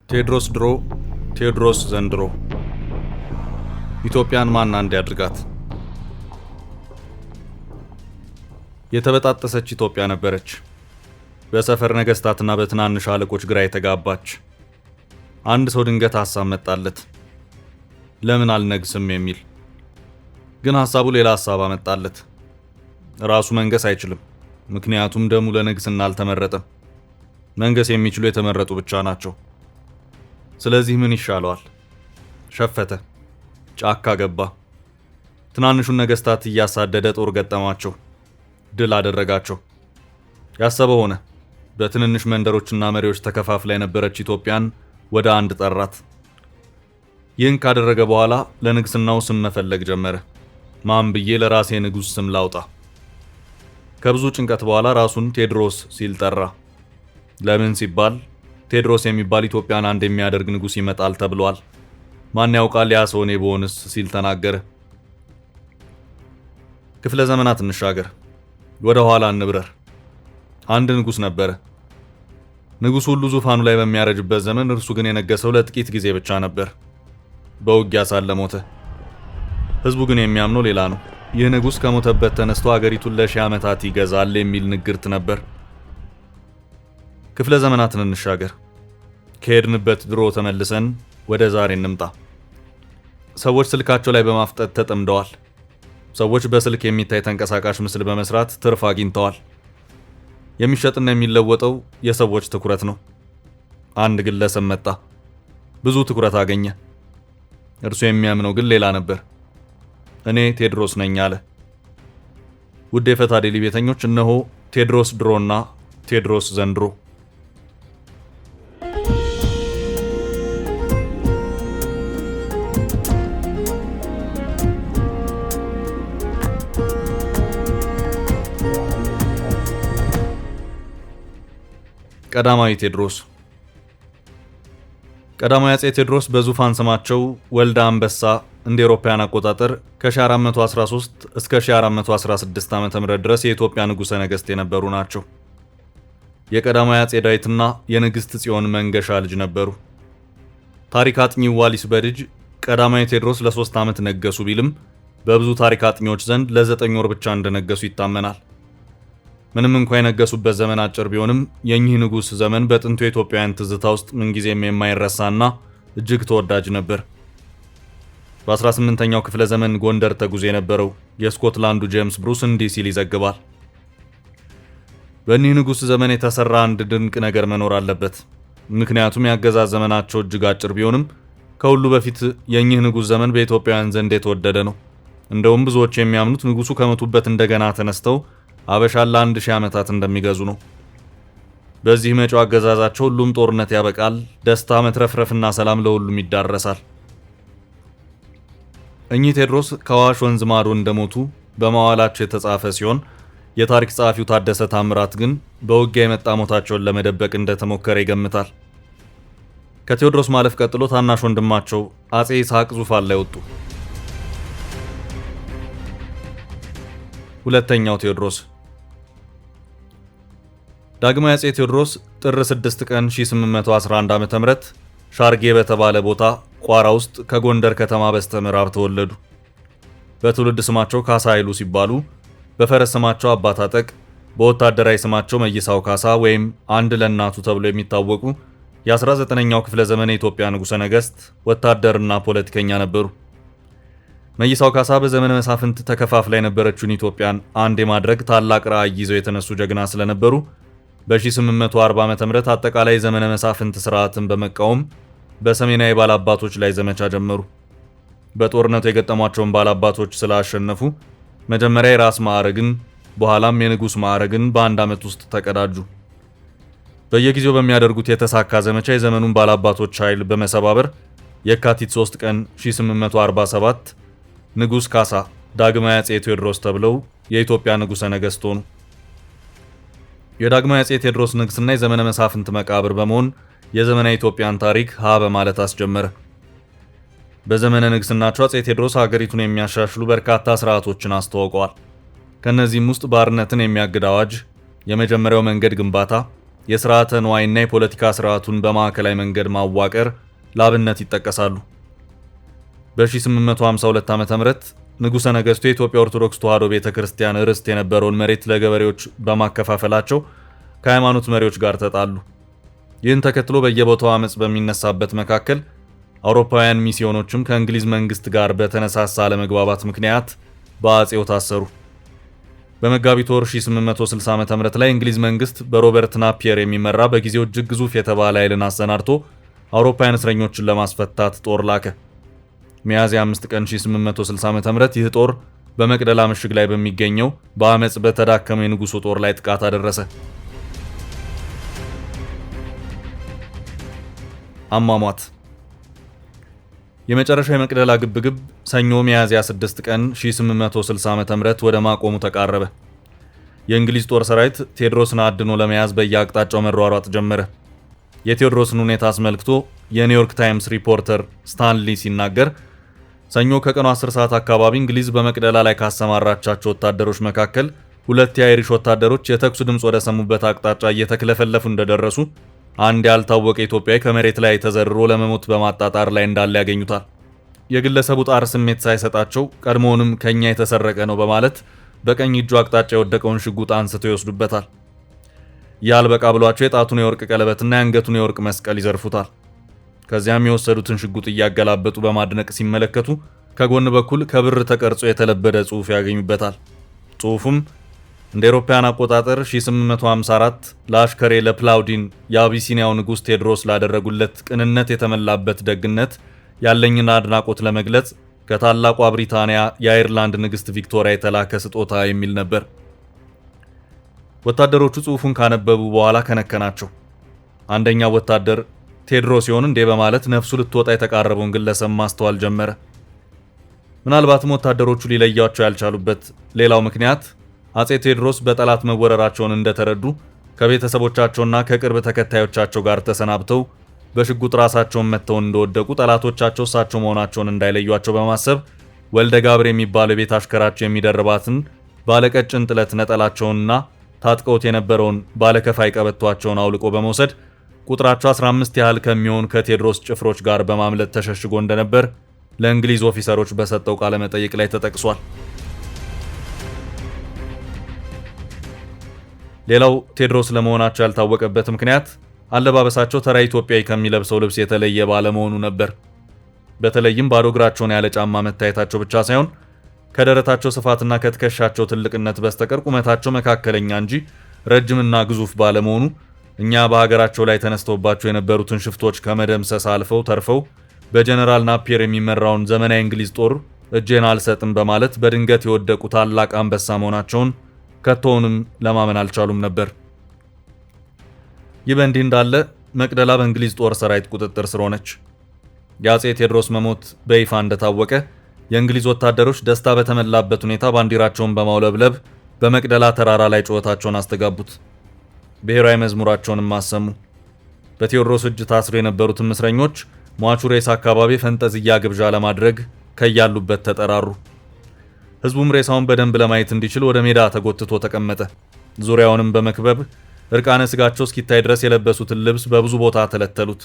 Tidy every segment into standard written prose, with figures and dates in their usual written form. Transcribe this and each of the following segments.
ቴዎድሮስ ድሮ ቴዎድሮስ ዘንድሮ ኢትዮጵያን ማን አንድ ያድርጋት። የተበጣጠሰች ኢትዮጵያ ነበረች። በሰፈር ነገስታትና በትናንሽ አለቆች ግራ የተጋባች። አንድ ሰው ድንገት ሐሳብ መጣለት፣ ለምን አልነግስም የሚል። ግን ሐሳቡ ሌላ ሐሳብ አመጣለት። ራሱ መንገስ አይችልም፣ ምክንያቱም ደሙ ለንግስና አልተመረጠም። መንገስ የሚችሉ የተመረጡ ብቻ ናቸው። ስለዚህ ምን ይሻለዋል? ሸፈተ፣ ጫካ ገባ። ትናንሹን ነገስታት እያሳደደ ጦር ገጠማቸው፣ ድል አደረጋቸው። ያሰበው ሆነ። በትንንሽ መንደሮችና መሪዎች ተከፋፍላ የነበረች ኢትዮጵያን ወደ አንድ ጠራት። ይህን ካደረገ በኋላ ለንግስናው ስም መፈለግ ጀመረ። ማን ብዬ ለራሴ ንጉስ ስም ላውጣ? ከብዙ ጭንቀት በኋላ ራሱን ቴዎድሮስ ሲል ጠራ። ለምን ሲባል ቴዎድሮስ የሚባል ኢትዮጵያን አንድ የሚያደርግ ንጉስ ይመጣል ተብሏል። ማን ያውቃል ያ ሰው እኔ ብሆንስ ሲል ተናገረ። ክፍለ ዘመናት እንሻገር፣ ወደ ኋላ እንብረር። አንድ ንጉስ ነበረ። ንጉሱ ሁሉ ዙፋኑ ላይ በሚያረጅበት ዘመን እርሱ ግን የነገሰው ለጥቂት ጊዜ ብቻ ነበር። በውጊያ ሳለ ሞተ። ህዝቡ ግን የሚያምነው ሌላ ነው። ይህ ንጉስ ከሞተበት ተነስቶ አገሪቱን ለ1000 ዓመታት ይገዛል የሚል ንግርት ነበር። ክፍለ ዘመናትን እንሻገር፣ ከሄድንበት ድሮ ተመልሰን ወደ ዛሬ እንምጣ። ሰዎች ስልካቸው ላይ በማፍጠጥ ተጠምደዋል። ሰዎች በስልክ የሚታይ ተንቀሳቃሽ ምስል በመስራት ትርፍ አግኝተዋል። የሚሸጥና የሚለወጠው የሰዎች ትኩረት ነው። አንድ ግለሰብ መጣ፣ ብዙ ትኩረት አገኘ። እርሱ የሚያምነው ግን ሌላ ነበር። እኔ ቴዎድሮስ ነኝ አለ። ውድ የፈታ ዴሊ ቤተኞች፣ እነሆ ቴዎድሮስ ድሮና ቴዎድሮስ ዘንድሮ። ቀዳማዊ ቴዎድሮስ። ቀዳማዊ አፄ ቴዎድሮስ በዙፋን ስማቸው ወልደ አንበሳ እንደ አውሮፓውያን አቆጣጠር ከ1413 እስከ 1416 ዓ.ም ድረስ የኢትዮጵያ ንጉሠ ነገሥት የነበሩ ናቸው። የቀዳማዊ አፄ ዳዊትና የንግሥት ጽዮን መንገሻ ልጅ ነበሩ። ታሪክ አጥኚው ዋሊስ በድጅ ቀዳማዊ ቴዎድሮስ ለ3 ዓመት ነገሱ ቢልም በብዙ ታሪክ አጥኚዎች ዘንድ ለ9 ወር ብቻ እንደነገሱ ይታመናል። ምንም እንኳ የነገሱበት ዘመን አጭር ቢሆንም የኚህ ንጉስ ዘመን በጥንቱ የኢትዮጵያውያን ትዝታ ውስጥ ምንጊዜም የማይረሳና እጅግ ተወዳጅ ነበር። በ18ኛው ክፍለ ዘመን ጎንደር ተጉዞ የነበረው የስኮትላንዱ ጄምስ ብሩስ እንዲህ ሲል ይዘግባል። በእኒህ ንጉስ ዘመን የተሰራ አንድ ድንቅ ነገር መኖር አለበት። ምክንያቱም የአገዛዝ ዘመናቸው እጅግ አጭር ቢሆንም ከሁሉ በፊት የኚህ ንጉስ ዘመን በኢትዮጵያውያን ዘንድ የተወደደ ነው። እንደውም ብዙዎች የሚያምኑት ንጉሱ ከሞቱበት እንደገና ተነስተው አበሻን ለ1000 ዓመታት እንደሚገዙ ነው። በዚህ መጪው አገዛዛቸው ሁሉም ጦርነት ያበቃል፣ ደስታ፣ መትረፍረፍና ሰላም ለሁሉም ይዳረሳል። እኚህ ቴዎድሮስ ከአዋሽ ወንዝ ማዶ እንደሞቱ በመዋዕላቸው የተጻፈ ሲሆን የታሪክ ጸሐፊው ታደሰ ታምራት ግን በውጊያ የመጣ ሞታቸውን ለመደበቅ እንደተሞከረ ይገምታል። ከቴዎድሮስ ማለፍ ቀጥሎ ታናሽ ወንድማቸው አፄ ይስሐቅ ዙፋን ላይ ወጡ። ሁለተኛው ቴዎድሮስ። ዳግማዊ አፄ ቴዎድሮስ ጥር 6 ቀን 1811 ዓ.ም ሻርጌ በተባለ ቦታ ቋራ ውስጥ ከጎንደር ከተማ በስተምዕራብ ተወለዱ። በትውልድ ስማቸው ካሳ ኃይሉ ሲባሉ፣ በፈረስ ስማቸው አባ ታጠቅ፣ በወታደራዊ ስማቸው መይሳው ካሳ ወይም አንድ ለእናቱ ተብሎ የሚታወቁ የ19ኛው ክፍለ ዘመን የኢትዮጵያ ንጉሠ ነገሥት ወታደርና ፖለቲከኛ ነበሩ። መይሳው ካሳ በዘመነ መሳፍንት ተከፋፍላ የነበረችውን ኢትዮጵያን አንድ የማድረግ ታላቅ ራዕይ ይዘው የተነሱ ጀግና ስለነበሩ በ1840 ዓ.ም አጠቃላይ ዘመነ መሳፍንት ስርዓትን በመቃወም በሰሜናዊ ባላባቶች ላይ ዘመቻ ጀመሩ። በጦርነቱ የገጠሟቸውን ባላባቶች ስላሸነፉ መጀመሪያ የራስ ማዕረግን በኋላም የንጉስ ማዕረግን በአንድ ዓመት ውስጥ ተቀዳጁ። በየጊዜው በሚያደርጉት የተሳካ ዘመቻ የዘመኑን ባላባቶች ኃይል በመሰባበር የካቲት 3 ቀን 1847 ንጉስ ካሳ ዳግማዊ አፄ ቴዎድሮስ ተብለው የኢትዮጵያ ንጉሠ ነገሥት ሆኑ። የዳግማዊ አፄ ቴዎድሮስ ንግስና የዘመነ መሳፍንት መቃብር በመሆን የዘመናዊ ኢትዮጵያን ታሪክ ሀ በማለት አስጀመረ። በዘመነ ንግስናቸው አፄ ቴዎድሮስ ሀገሪቱን የሚያሻሽሉ በርካታ ስርዓቶችን አስተዋውቀዋል። ከነዚህም ውስጥ ባርነትን የሚያግድ አዋጅ፣ የመጀመሪያው መንገድ ግንባታ፣ የሥርዓተ ንዋይና የፖለቲካ ሥርዓቱን በማዕከላዊ መንገድ ማዋቀር ላብነት ይጠቀሳሉ። በ1852 ዓ.ም ንጉሠ ነገሥቱ የኢትዮጵያ ኦርቶዶክስ ተዋሕዶ ቤተ ክርስቲያን ርስት የነበረውን መሬት ለገበሬዎች በማከፋፈላቸው ከሃይማኖት መሪዎች ጋር ተጣሉ። ይህን ተከትሎ በየቦታው አመጽ በሚነሳበት መካከል አውሮፓውያን ሚስዮኖችም ከእንግሊዝ መንግስት ጋር በተነሳሳ አለመግባባት ምክንያት በአጼው ታሰሩ። በመጋቢት ወር 1860 ዓ.ም ላይ እንግሊዝ መንግስት በሮበርት ናፒየር የሚመራ በጊዜው እጅግ ግዙፍ የተባለ ኃይልን አሰናድቶ አውሮፓውያን እስረኞችን ለማስፈታት ጦር ላከ። ሚያዝያ 5 ቀን 1860 ዓ.ም ይህ ጦር በመቅደላ ምሽግ ላይ በሚገኘው በአመጽ በተዳከመው የንጉሱ ጦር ላይ ጥቃት አደረሰ። አሟሟት። የመጨረሻ የመቅደላ ግብግብ ሰኞ ሚያዝያ 6 ቀን 1860 ዓ.ም ወደ ማቆሙ ተቃረበ። የእንግሊዝ ጦር ሰራዊት ቴዎድሮስን አድኖ ለመያዝ በየአቅጣጫው መሯሯጥ ጀመረ። የቴዎድሮስን ሁኔታ አስመልክቶ የኒውዮርክ ታይምስ ሪፖርተር ስታንሊ ሲናገር ሰኞ ከቀኑ 10 ሰዓት አካባቢ እንግሊዝ በመቅደላ ላይ ካሰማራቻቸው ወታደሮች መካከል 2 የአይሪሽ ወታደሮች የተኩስ ድምፅ ወደ ሰሙበት አቅጣጫ እየተክለፈለፉ እንደደረሱ አንድ ያልታወቀ ኢትዮጵያዊ ከመሬት ላይ ተዘርሮ ለመሞት በማጣጣር ላይ እንዳለ ያገኙታል። የግለሰቡ ጣር ስሜት ሳይሰጣቸው ቀድሞውንም ከኛ የተሰረቀ ነው በማለት በቀኝ እጁ አቅጣጫ የወደቀውን ሽጉጥ አንስተው ይወስዱበታል። ያልበቃ ብሏቸው የጣቱን የወርቅ ቀለበትና የአንገቱን የወርቅ መስቀል ይዘርፉታል። ከዚያም የወሰዱትን ሽጉጥ እያገላበጡ በማድነቅ ሲመለከቱ ከጎን በኩል ከብር ተቀርጾ የተለበደ ጽሑፍ ያገኙበታል። ጽሑፉም እንደ አውሮፓውያን አቆጣጠር 1854 ለአሽከሬ ለፕላውዲን የአቢሲኒያው ንጉሥ ቴዎድሮስ ላደረጉለት ቅንነት የተመላበት ደግነት ያለኝን አድናቆት ለመግለጽ ከታላቋ ብሪታንያ የአየርላንድ ንግሥት ቪክቶሪያ የተላከ ስጦታ የሚል ነበር። ወታደሮቹ ጽሑፉን ካነበቡ በኋላ ከነከናቸው። አንደኛው ወታደር ቴዎድሮስ ሲሆን እንዴ በማለት ነፍሱ ልትወጣ የተቃረበውን ግለሰብ ማስተዋል ጀመረ። ምናልባትም ወታደሮቹ ሊለያቸው ያልቻሉበት ሌላው ምክንያት አጼ ቴዎድሮስ በጠላት መወረራቸውን እንደተረዱ ከቤተሰቦቻቸውና ከቅርብ ተከታዮቻቸው ጋር ተሰናብተው በሽጉጥ ራሳቸውን መተው እንደወደቁ ጠላቶቻቸው እሳቸው መሆናቸውን እንዳይለዩቸው በማሰብ ወልደ ጋብር የሚባለው የቤት አሽከራቸው የሚደርባትን ባለቀጭን ጥለት ነጠላቸውንና ታጥቀውት የነበረውን ባለከፋይ ቀበቷቸውን አውልቆ በመውሰድ ቁጥራቸው 15 ያህል ከሚሆን ከቴዎድሮስ ጭፍሮች ጋር በማምለጥ ተሸሽጎ እንደነበር ለእንግሊዝ ኦፊሰሮች በሰጠው ቃለ መጠይቅ ላይ ተጠቅሷል። ሌላው ቴዎድሮስ ለመሆናቸው ያልታወቀበት ምክንያት አለባበሳቸው ተራ ኢትዮጵያዊ ከሚለብሰው ልብስ የተለየ ባለመሆኑ ነበር። በተለይም ባዶ እግራቸውን ያለ ጫማ መታየታቸው ብቻ ሳይሆን ከደረታቸው ስፋትና ከትከሻቸው ትልቅነት በስተቀር ቁመታቸው መካከለኛ እንጂ ረጅምና ግዙፍ ባለመሆኑ እኛ በሀገራቸው ላይ ተነስተውባቸው የነበሩትን ሽፍቶች ከመደምሰስ አልፈው ተርፈው በጀነራል ናፒየር የሚመራውን ዘመናዊ እንግሊዝ ጦር እጄን አልሰጥም በማለት በድንገት የወደቁ ታላቅ አንበሳ መሆናቸውን ከቶውንም ለማመን አልቻሉም ነበር። ይህ በእንዲህ እንዳለ መቅደላ በእንግሊዝ ጦር ሰራዊት ቁጥጥር ስር ሆነች። የአጼ ቴዎድሮስ መሞት በይፋ እንደታወቀ የእንግሊዝ ወታደሮች ደስታ በተመላበት ሁኔታ ባንዲራቸውን በማውለብለብ በመቅደላ ተራራ ላይ ጩኸታቸውን አስተጋቡት። ብሔራዊ መዝሙራቸውንም አሰሙ። በቴዎድሮስ እጅ ታስሮ የነበሩትም እስረኞች ሟቹ ሬሳ አካባቢ ፈንጠዝያ ግብዣ ለማድረግ ከያሉበት ተጠራሩ። ህዝቡም ሬሳውን በደንብ ለማየት እንዲችል ወደ ሜዳ ተጎትቶ ተቀመጠ። ዙሪያውንም በመክበብ እርቃነ ስጋቸው እስኪታይ ድረስ የለበሱትን ልብስ በብዙ ቦታ ተለተሉት።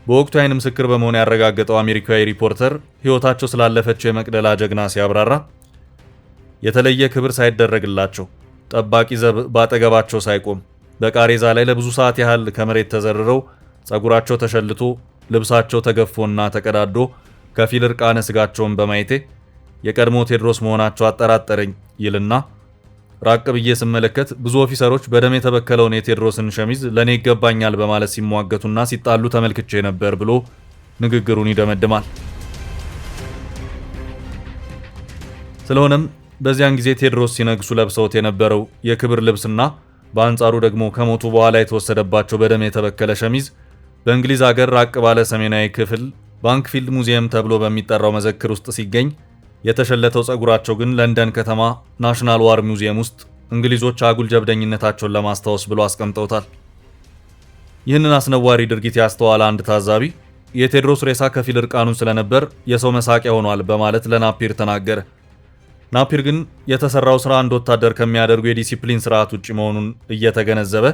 በወቅቱ አይን ምስክር በመሆን ያረጋገጠው አሜሪካዊ ሪፖርተር ሕይወታቸው ስላለፈችው የመቅደላ ጀግና ሲያብራራ የተለየ ክብር ሳይደረግላቸው ጠባቂ ዘብ ባጠገባቸው ሳይቆም በቃሬዛ ላይ ለብዙ ሰዓት ያህል ከመሬት ተዘርረው ጸጉራቸው ተሸልቶ ልብሳቸው ተገፎና ተቀዳዶ ከፊል እርቃነ ስጋቸውን በማየቴ የቀድሞ ቴዎድሮስ መሆናቸው አጠራጠረኝ ይልና ራቅ ብዬ ስመለከት ብዙ ኦፊሰሮች በደም የተበከለውን የቴዎድሮስን ሸሚዝ ለኔ ይገባኛል በማለት ሲሟገቱና ሲጣሉ ተመልክቼ ነበር ብሎ ንግግሩን ይደመድማል። ስለሆነም በዚያን ጊዜ ቴዎድሮስ ሲነግሱ ለብሰውት የነበረው የክብር ልብስና በአንጻሩ ደግሞ ከሞቱ በኋላ የተወሰደባቸው በደም የተበከለ ሸሚዝ በእንግሊዝ ሀገር ራቅ ባለ ሰሜናዊ ክፍል ባንክፊልድ ሙዚየም ተብሎ በሚጠራው መዘክር ውስጥ ሲገኝ የተሸለተው ጸጉራቸው ግን ለንደን ከተማ ናሽናል ዋር ሙዚየም ውስጥ እንግሊዞች አጉል ጀብደኝነታቸውን ለማስታወስ ብሎ አስቀምጠውታል። ይህንን አስነዋሪ ድርጊት ያስተዋለ አንድ ታዛቢ የቴዎድሮስ ሬሳ ከፊል እርቃኑን ስለነበር የሰው መሳቂያ ሆኗል በማለት ለናፒር ተናገረ። ናፒር ግን የተሰራው ስራ አንድ ወታደር ከሚያደርጉ የዲሲፕሊን ስርዓት ውጪ መሆኑን እየተገነዘበ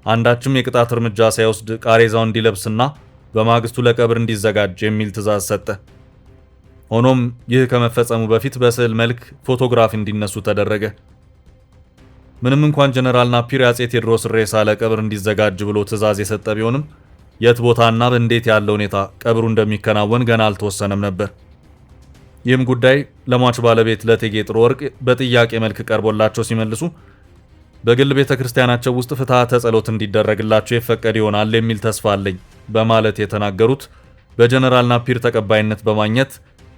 አንዳችም የቅጣት እርምጃ ሳይወስድ ቃሬዛው እንዲለብስና በማግስቱ ለቀብር እንዲዘጋጅ የሚል ትዕዛዝ ሰጠ። ሆኖም ይህ ከመፈጸሙ በፊት በስዕል መልክ ፎቶግራፍ እንዲነሱ ተደረገ። ምንም እንኳን ጀነራል ናፒር የአፄ ቴዎድሮስ ሬሳ ለቀብር እንዲዘጋጅ ብሎ ትዕዛዝ የሰጠ ቢሆንም የት ቦታና በእንዴት ያለ ሁኔታ ቀብሩ እንደሚከናወን ገና አልተወሰነም ነበር። ይህም ጉዳይ ለሟች ባለቤት ለእቴጌ ጥሩ ወርቅ በጥያቄ መልክ ቀርቦላቸው ሲመልሱ በግል ቤተ ክርስቲያናቸው ውስጥ ፍትሐተ ጸሎት እንዲደረግላቸው ይፈቀድ ይሆናል የሚል ተስፋ አለኝ በማለት የተናገሩት በጀነራል ናፒር ተቀባይነት በማግኘት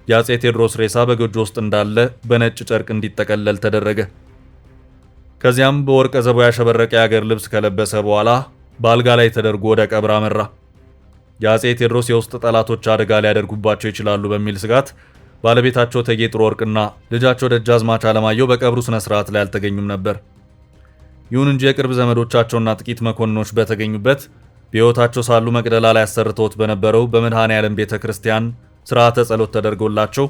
የአፄ ቴዎድሮስ ሬሳ በጎጆ ውስጥ እንዳለ በነጭ ጨርቅ እንዲጠቀለል ተደረገ። ከዚያም በወርቀ ዘቦ ያሸበረቀ የአገር ልብስ ከለበሰ በኋላ በአልጋ ላይ ተደርጎ ወደ ቀብር አመራ። የአፄ ቴዎድሮስ የውስጥ ጠላቶች አደጋ ሊያደርጉባቸው ይችላሉ በሚል ስጋት ባለቤታቸው እቴጌ ጥሩ ወርቅና ልጃቸው ደጃዝማች አለማየሁ በቀብሩ ስነ ስርዓት ላይ አልተገኙም ነበር። ይሁን እንጂ የቅርብ ዘመዶቻቸውና ጥቂት መኮንኖች በተገኙበት በሕይወታቸው ሳሉ መቅደላ ላይ አሰርተውት በነበረው በመድኃኔ ዓለም ቤተ ክርስቲያን ስርዓተ ጸሎት ተደርጎላቸው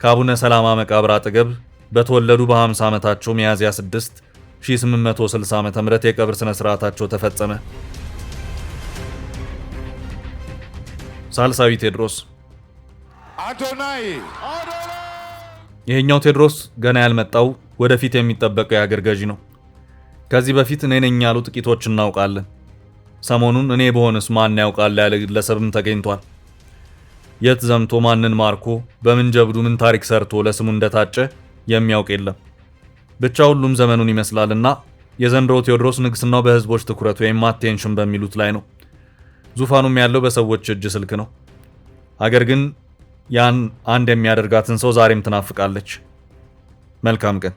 ከአቡነ ሰላማ መቃብር አጠገብ በተወለዱ በ50 ዓመታቸው ሚያዝያ 6 1860 ዓ.ም የቀብር ስነ ስርዓታቸው ተፈጸመ። ሳልሳዊ ቴዎድሮስ ይሄኛው ቴዎድሮስ ገና ያልመጣው ወደፊት የሚጠበቀው የአገር ገዢ ነው። ከዚህ በፊት እኔ ነኝ ያሉ ጥቂቶች እናውቃለን። ሰሞኑን እኔ በሆንስ ማን ያውቃል ያለ ግለሰብም ተገኝቷል። የት ዘምቶ ማንን ማርኮ በምን ጀብዱ ምን ታሪክ ሰርቶ ለስሙ እንደታጨ የሚያውቅ የለም። ብቻ ሁሉም ዘመኑን ይመስላልና የዘንድሮ ቴዎድሮስ ንግስናው በህዝቦች ትኩረት ወይም አቴንሽን በሚሉት ላይ ነው። ዙፋኑም ያለው በሰዎች እጅ ስልክ ነው። አገር ግን ያን አንድ የሚያደርጋትን ሰው ዛሬም ትናፍቃለች። መልካም ቀን።